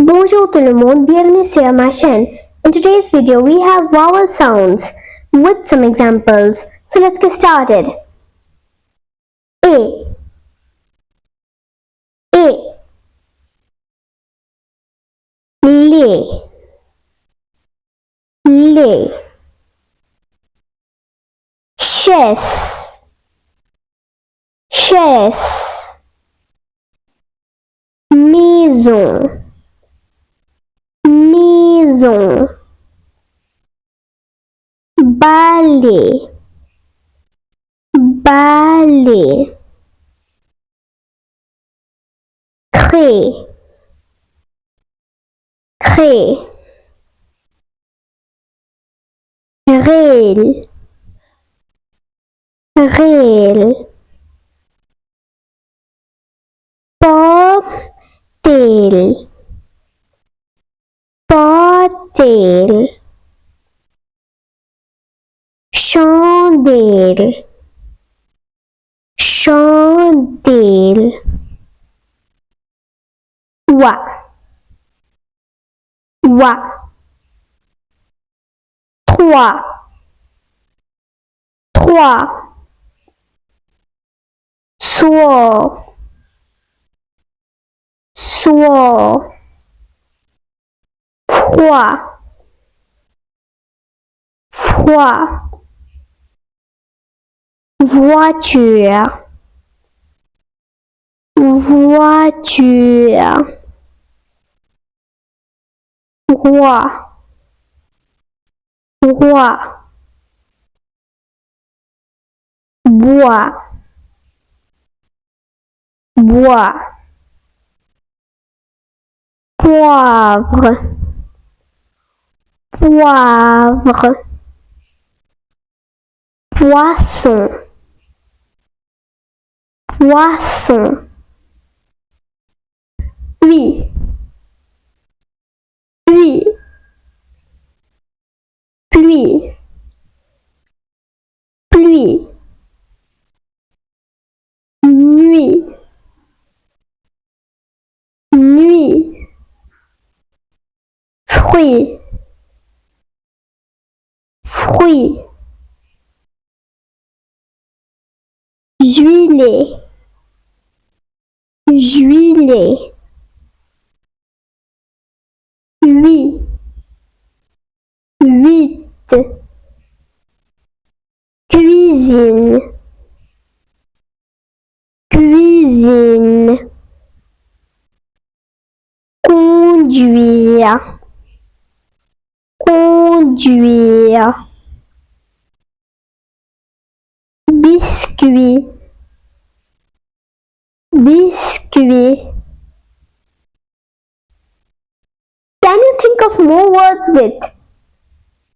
Bonjour tout le monde, bienvenue sur ma chaîne. In today's video, we have vowel sounds with some examples. So let's get started. A, lay, lay. Chef, chef. Maison, maison. Balai, balai. Cré, cré. Réel, réel. Portel, portel. Chandelle, chandelle. Oie, oie. Trois, trois. Soir, soir. Froid, froid. Voiture, voiture. Roi, roi. Bois, bois. Poivre, poivre. Poisson, poisson. Huit, huit. Pluie, pluie. Nuit, nuit. Fruit, fruit. Juillet, juillet. Huit, huit. Cuisine, cuisine. Conduire, conduire. Biscuit, biscuit. Can you think of more words with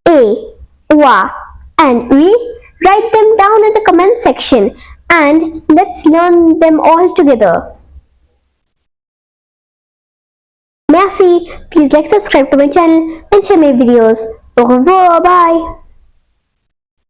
A, oie, and oui? Write them down in the comment section and let's learn them all together. Merci. Please like, subscribe to my channel and share my videos. Au revoir. Bye.